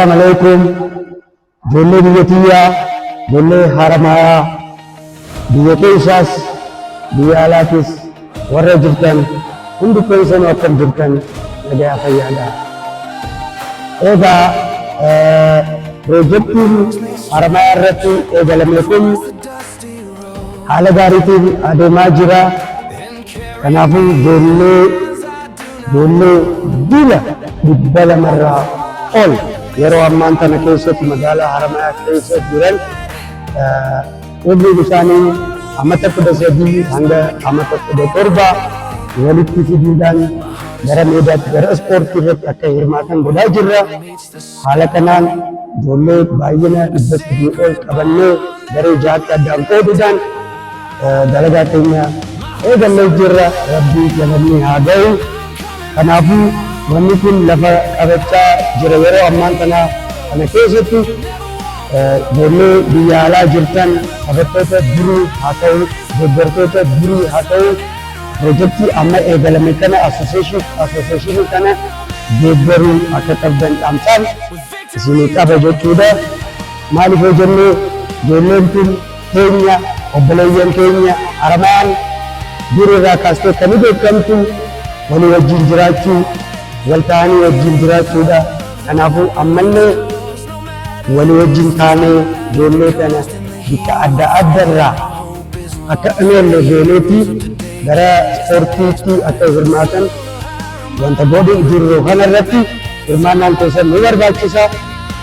Assalamualaikum. Boleh biyya boleh haramaya biyya keessas biyya alaatis warra jirtan hundi keessan akkam jirtan nagaa fayyaadha. Egaa piroojeektiin haramaya irratti eegalame kun haala gaariitiin adeemaa jira. Kanaafuu ijoollee dila dhibba lamarraa ol yeroo ammaan tana keessatti magaalaa Haramayaa keessa jiran umriin isaanii amata 13 hanga amata 17 walitti fiduudhaan gara meedaatti gara ispoortii irratti akka hirmaatan godhaa jirra. Haala kanaan ijoollee baay'ina 300 ol qabannee garee jaatti addaan qooduudhaan dalagaa keenya eegallee jirra. Rabbii galanni haa ga'u. Kanaafuu wanni kun lafa qabachaa jira yeroo ammaan kana keessatti ijoollee biyya alaa jirtan taphattoota durii haa ta'u deeggartoota durii haa ta'u piroojeektii amma eegalame kana asooseeshinii kana deeggaruu akka qabdan dhaamsaan isinii qaba jechuudha. Maaliif yoo jennee ijoolleen kun keenya obboleeyyan keenya Haramayaan durirraa kaastee kan beekamtu walii wajjin jiraachuu wal ta'anii wajjin jiraachuudha. Kanaafuu ammallee walii wajjin taanee ijoollee kana bakka adda addaarraa akka imeellee ijoolleetii gara ispoortiitti akka hirmaatan wanta godhuu jirru kanarratti hirmaannaan keessan ni barbaachisa.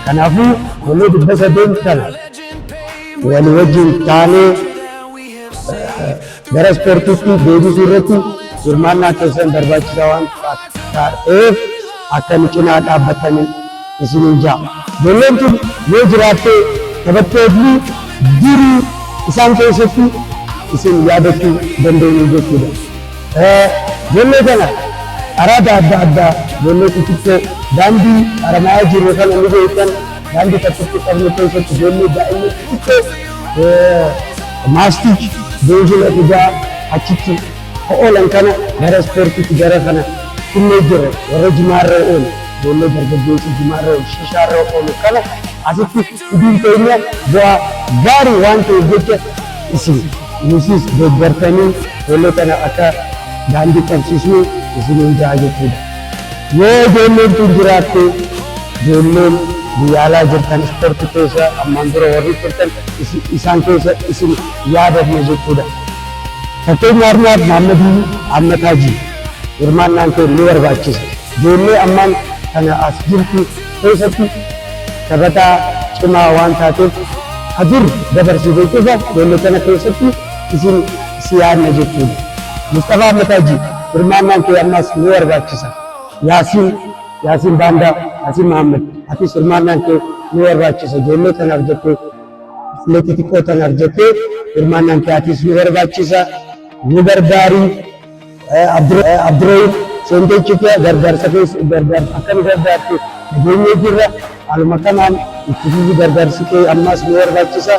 Kanaafuu ijoollee 800 kana walii wajjin taanee gara ispoortiitti deebisuu irratti hirmaannaa keessan barbaachisaa waan ta'eef akka nu cinaa dhaabbatanii isiniin ja'a. Ijoolleen kun yoo jiraatte taphattoonni durii isaan keessatti isin yaadachuu dandeenyu jechuudha. Ijoollee kana araada adda addaa ijoollee xixiqqoo daandii Haramayaa jiru kana ni beekan daandii tokkotti qabnu keessatti ijoollee daa'imni xixiqqoo maastik beenzila dhugaa achitti oolan kana gara ispoortiitti gara kana innee jira warra jimaarra oolu ijoollee dargaggeessi jimaarra oolu shishaarra oolu kana asitti fiduun keenya bu'aa gaarii waan ta'eef jecha isin nuusis deeggartanii ijoollee kana akka daandii qabsiisuu isiniin ja'a jechuudha. Yoo ijoolleen kun jiraatte ijoolleen biyya alaa jirtan ispoortii keessa ammaan dura warri turtan isaan keessa isin yaadanne jechuudha. Fakkeenyaaf Maammadii Ammataaji hirmaannaan kee ni barbaachisa. Ijoollee ammaan kana as jirtu keessatti taphataa cimaa waan taateef hadur dabarsitee cufa ijoollee kana keessatti isin si yaadna jechuudha. Mustafaa Ammataaji hirmaannaan kee ammas ni barbaachisa. Yaasiin Baandaa, Yaasiin Mahammad atis hirmaannaan kee ni barbaachisa. Ijoollee kanaaf jettee ijoollee xixiqqoo kanaaf jettee hirmaannaan kee atis ni barbaachisa. Ni gargaarii Abdurrahim Seentechitti gargaarsa akkami gargaarte nageenyee jirra. Haaluma kanaan itti fufi gargaarsi kee ammas ni barbaachisa.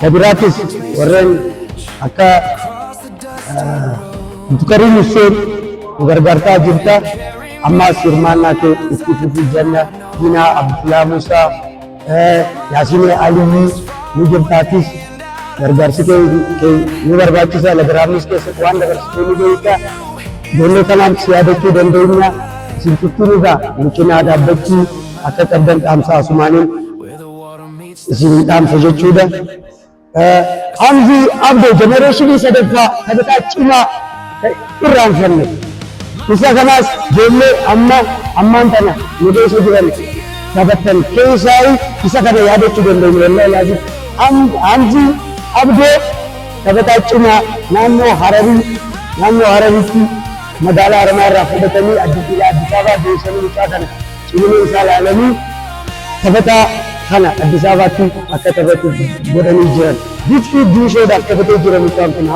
Kabiraatis warreen akka Abdulkariim Hussein nu gargaartaa jirta. Ammas hirmaannaa kee itti fufi jenna. Dinaa Abdullaa Musaa Yaasiin Aliyyi ni jirtaatis gargaarsi kee ni barbaachisa. Telegiraamiis keessatti waan dabarsitee ni beekta. Ijoollee kanaan si yaadachuu dandeenya. Isin tuttunuudha nu cinaa dhaabbachuu akka qabdan dhaamsa asumaaniin isin dhaamsa jechuudha. Hamzii Abdoo jenereeshinii sadaffaa taphataa cimaa irraanfanne. Isa kanaas ijoollee ammaan tana nu keessa jiran taphatan keessaa isa kana yaadachuu dandeenya. Wallahi laazim Hamzii Abdoo taphataa cimaa naannoo Hararitti magaalaa Haramayaa irraa fudhatanii Addis Ababaa geessanii mucaa kana cimina isaa ilaalanii taphataa kana Addis Ababaatti akka taphatu godhanii jiran. Bifti duushoodhaaf taphatee jira mucaan kun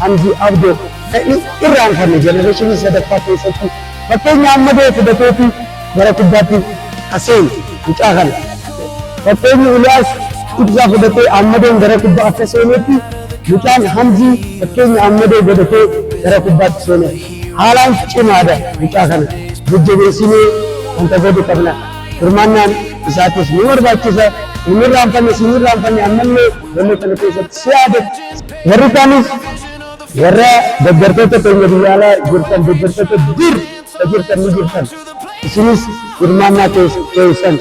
Hamzii Abdoo kan irraanfanne jenereeshinii sadaffaa keessatti fakkeenya ammadee fudhateeti gara kubbaatti Haseen mucaa kana fakkeenyi Iliyaas ibsaa fudhatee ammadeen gara kubbaa akka seenetti mucaan Hamzii fakkeenya ammadee godhatee gara kubbaatti seene haalaan cimaadha mucaa kana jajjabeessinee wanta godhu qabna. Hirmaannaan isaatis ni barbaachisa. Inni irraanfanne ammallee wanni kana keessatti si yaadatu. Warri kaanis warra deeggartoota keenya biyya alaa jirtan deeggartoota jirtan ni jirtan. Isinis hirmaannaa keessan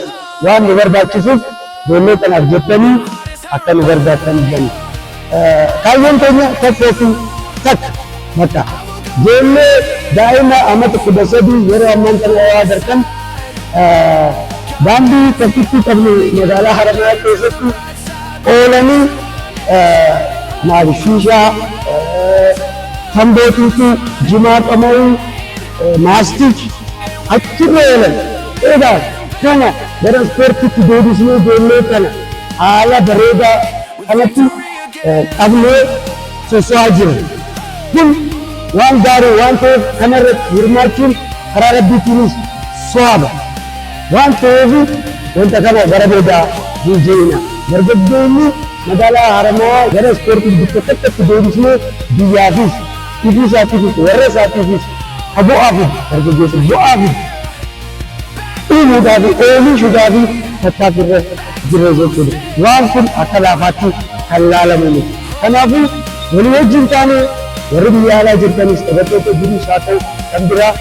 waan nu barbaachisuuf ijoollee kanaaf jettanii akka nu gargaartan jedhani. Kaayyoon keenya tokkoo fi takka bakka ijoollee daa'ima amata 13 yeroo ammaan kana waa darkan daandii tokkitti qabnu magaalaa Haramayaa keessatti oolanii shiishaa tambootiitu jimaa qamoo maastik achirra oolan. Egaa kana gara ispoortiitti deebisnee ijoollee kana haala bareedaa kanatti qabnee soso'aa jira. Kun waan gaarii waan ta'eef kanarratti hirmaachuun karaa Rabbiitiinis so'aaba. Waan ta'eef wanta kana gara boodaa hin jeena. Dargaggoonni magaalaa Haramayaa gara ispoortii bakka tokkotti deebisnee biyyaafis ofii isaatiifis warra isaatiifis bu'aafis dargaggeessa bu'aafis uumuudhaaf oomishuudhaaf tattaafirra jirra jechuudha. Waan kun akka laafaatti kan laalamu miti. Kanaafuu walii wajjin taane warri biyya alaa jirtanis taphattoota jiruus haa ta'u kan biraa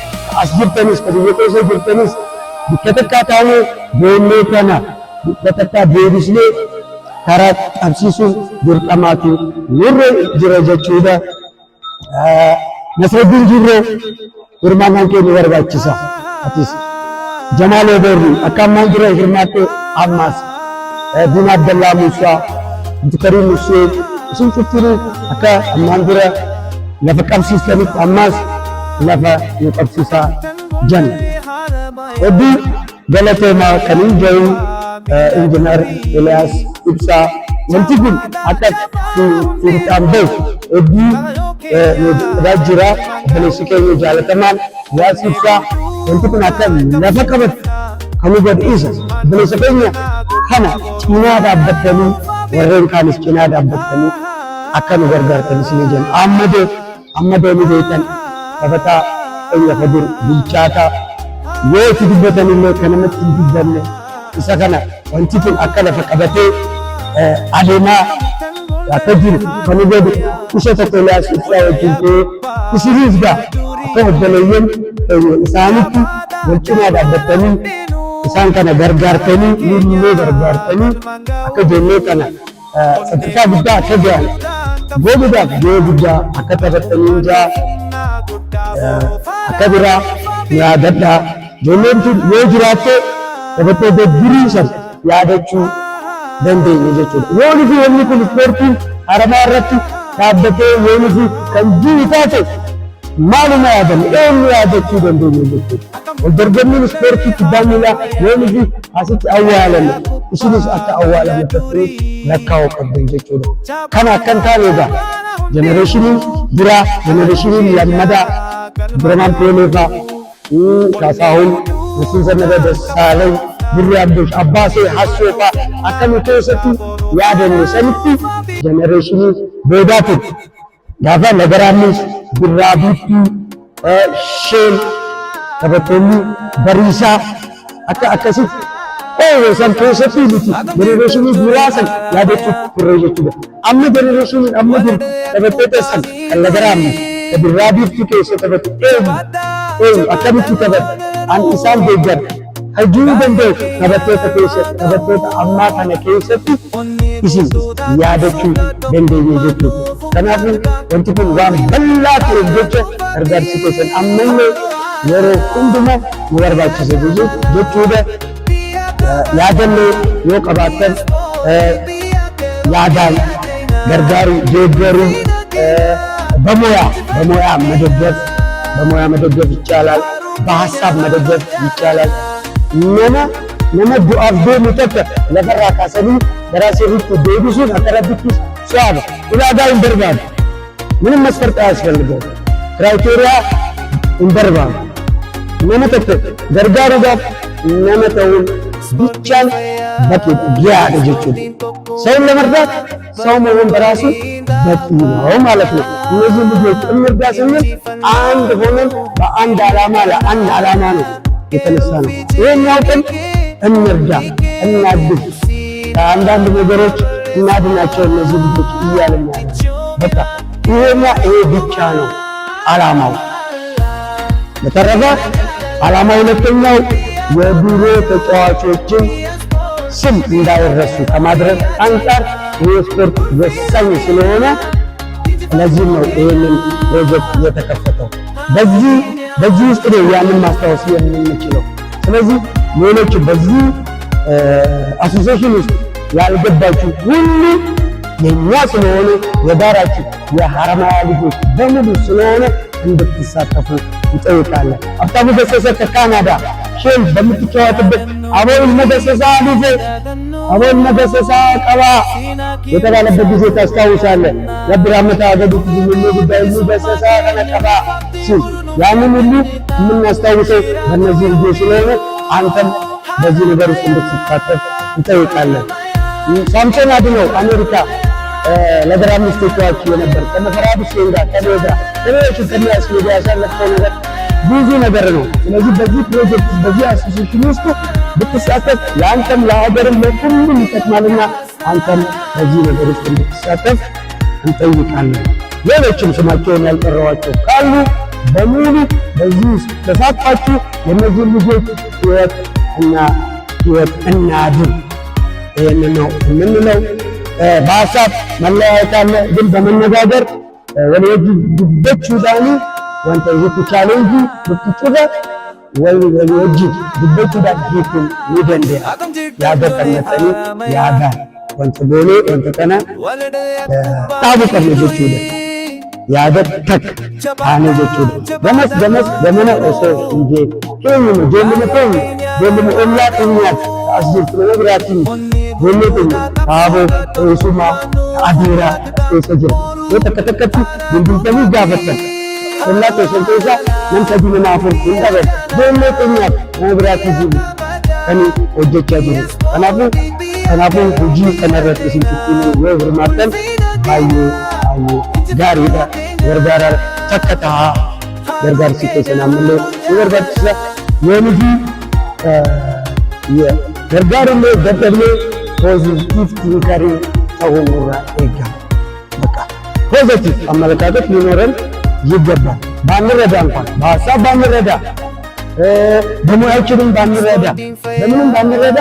as jirtanis kan biyya keessa jirtanis bakka takkaa taanee ijoollee kana bakka takkaa deebisnee karaa qabsiisuun dirqamaatu nurra jira jechuudha. Nasraddiin Jirroo hirmaannaan keenya barbaachisa. Atis Jamaal Obeerri akka ammaan jira hirmaattee ammaas Diin Abdallaa Muusaa Abdulkariim Hussein isin cuftinuu akka ammaan jira lafa qabsiistanitti ammaas lafa nu qabsiisaa janna. Hedduu galateemaa kan hin jahu Injiinar Eliyaas Ibsaa wanti kun akka fiixaan bahu hedduu jira. Obboleessi keenya jaalatamaan Eliyaas Ibsaa wanti kun akka lafa qabatu kan nu godhiisa. Obboleessa keenya kana cinaa dhaabbattanii warreen kaanis cinaa dhaabbattanii akka nu gargaartan isin jenna. Ammadoo ni beektan taphataa keenya Kadir bilchaataa yoo itti dubbatan illee kan namatti hin dubbanne isa kana wanti kun akka lafa qabatee adeemaa akka jiru kan nu godhu isa tokko Eliyaas Ibsaa wajjin ta'ee isinis gaa akka obboleeyyan isaanitti wal cinaa dhaabbattanii isaan kana gargaartanii illee gargaartanii akka ijoollee kana sadarkaa guddaa akka gahan godhuudhaaf yoo guddaa akka taphattanii jaa akka biraa yaadadhaa. Ijoolleen tun yoo jiraatte taphattoota durii san yaadachuu dandeenya jechuudha. Yoo nufi wanni kun ispoortiin Haramayaa irratti dhaabbatee yoo nufi kan jiru taate maaluma yaadanne eenyu yaadachuu dandeenya jechuudha. Wal dorgommiin ispoortii kubbaa miilaa yoo nufi asitti awwaalanne isinis akka awwaalame lakkaa'uu qabdan jechuudha. Kana akkan taane egaa jenereeshiniin biraa jenereeshiniin lammadaa Abdurrahmaan Pooleefaa Kaasaahun Masiin Zannabaa Dassaalany Birrii Abdoosh Abbaasee Hassoofa akka nu keessatti yaadanne sanitti jenereeshinii boodaa ture. Gaafa Nagaraannis Birraa Biittii Sheen taphattoonni Bariisaa akka akkasitti san keessatti nuti jenereeshinii biraa san yaadachuu turre jechuudha. Amma jenereeshiniin amma jiru taphattoota san kan Nagaraannis Birraa Biittii keessa taphatu akkamitti taphatu an isaan deeggar hajjuu danda'u taphattoota ammaa kana keessatti isin yaadachuu dandeenya jechuudha. Kanaafuu wanti kun waan bal'aa ta'eef jecha gargaarsi keessan ammallee yeroo hundumaa nu barbaachisa jechuudha. Yaadannoo yoo qabaattan yaadaan gargaaruu deeggaruu በሙያ መደገፍ ይቻላል። በሀሳብ መደገፍ ይቻላል። ነመ ዱአፍ ደሙ ተከ ለፈራ ካሰኒ በራሴ ሩት ደብሱን አቀረብኩስ ሷብ ኢላዳው እንደርባል ምንም መስፈርት አያስፈልገው ክራይቴሪያ እንደርባል ነመ ተከ ገርጋሩ ጋር ነመ ተውን ብቻን በቂ ጊያድ ጀቹ ሰውን ለመርዳት ሰው መሆን በራሱ በቂ ነው ማለት ነው። እነዚህ ልጆች እንርዳ ስንል አንድ ሆነን በአንድ ዓላማ ለአንድ ዓላማ ነው የተነሳ ነው። ይሄን ያውቀን እንርዳ፣ እናግዝ፣ ከአንዳንድ ነገሮች እናድናቸው እነዚህ ልጆች እያልን ያለ በቃ ይሄና ይሄ ብቻ ነው ዓላማው። በተረፈ ዓላማ ሁለተኛው የድሮ ተጫዋቾችን ስም እንዳይረሱ ከማድረግ አንጻር ይህ ስፖርት ወሳኝ ስለሆነ ለዚህ ነው ይህንን ፕሮጀክት የተከፈተው። በዚህ ውስጥ ነው ያንን ማስታወስ የምንችለው። ስለዚህ ሌሎች በዚህ አሶሲዬሽን ውስጥ ያልገባችሁ ሁሉ የኛ ስለሆነ የጋራችሁ የሐረማያ ልጆች በሙሉ ስለሆነ እንድትሳተፉ እንጠይቃለን። ሀብታሙ ገሰሰ ከካናዳ ሼል በምትጫወትበት አቦል መገሰሳ ልጄ አቦል መገሰሳ ቀባ የተባለበት ጊዜ ታስታውሳለህ። ነብር አመታ አገዱት ምን ጉዳይ ገሰሳ ከነቀባ ሲል ያንን ሁሉ የምናስታውሰው በእነዚህ ልጆች ስለሆነ አንተም በዚህ ነገር ውስጥ እንድትሳተፍ እንጠይቃለን። ሳምሶን አድነው አሜሪካ ለግራም ሚስቶች የነበር ከመፈራዱ ሲንጋ ከሌላ ከሌሎች ከሚያስፈልግ ያሳለፈው ነገር ብዙ ነገር ነው። ስለዚህ በዚህ ፕሮጀክት በዚህ አሶሲዬሽን ውስጥ ብትሳተፍ ለአንተም ለሀገርም ለሁሉም ይጠቅማልና አንተም በዚህ ነገር ውስጥ እንድትሳተፍ እንጠይቃለን። ሌሎችም ስማቸውን ያልጠራዋቸው ካሉ በሙሉ በዚህ ውስጥ ተሳትፋችሁ የእነዚህ ልጆች ሕይወት እናድን። ይህን ነው የምንለው። በሀሳብ መለያየት አለ፣ ግን በመነጋገር ወለጂ ግበቹ ዳኒ ወንተ ይቱ ቻሌንጅ ብትጭበ ወለጂ ግበቹ ዳኒ ሂኩን ይደንደ ያገጠነተኒ ያጋ ወንተ ቦሌ ወንተ ተና ታቡቀን ልጆቹ ያገተክ አነ ልጆቹ ደመስ በመነ ኦሶ እንጂ ከኝ ነው ደምነ ኦላ ጥኛት አስጅት ነግራችን ወለቱም አቦ እሱማ አዲራ እሰጀ ወተከተከቱ ድንድንተኒ ጋፈተን ወላቶ ሰንተሳ ምን ተዲና አፈር እንደበል ወለቱም ነግራት ይዙ ከኒ ወጀቻ ጅሩ ከናፉ ሁጂ ከነረት ሲንጥኒ ወብር ማተን ባዩ ጋሪዳ ገርጋራ ተከታ ገርጋር ሲከሰና ምን ገርጋር ሲሳ የልጂ ገርጋርም ደደብኔ ፖዚቲቭ ቲንከሪ ተውራ ይጋ በቃ ፖዚቲቭ አመለካከት ሊኖረን ይገባል። ባንረዳ እንኳን በሀሳብ ባንረዳ በሙያችንም ባንረዳ በምንም ባንረዳ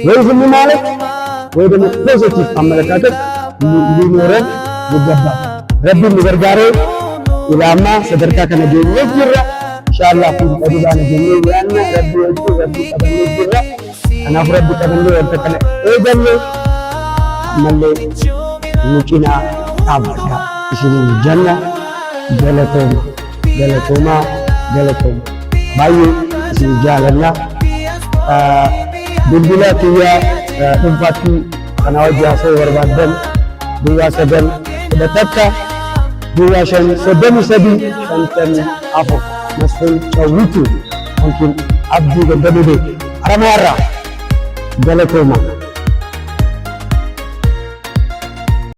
ወይ ዝም ማለት ወይ ደግሞ ፖዚቲቭ አመለካከት ሊኖረን ይገባል። ረቢን ገርጋሬ ኢላማ ሰደርካ ከነገኘ ጅራ ኢንሻአላህ ፈዲላ ነገኘ ያና ረቢ ቀበሌ ጅራ أنا أفرد بتبني وبتكلم إيه جل ملء مكينا أبدا إشين الجنة جلتوما بايو إشين جالنا بالبلاد هي تنفتي أنا وجه صور بدل دوا سدل بتكا دوا شن سدل سدي شنتن أفو مسؤول شويتو ممكن أبدي جدبي أرمارا جلتوما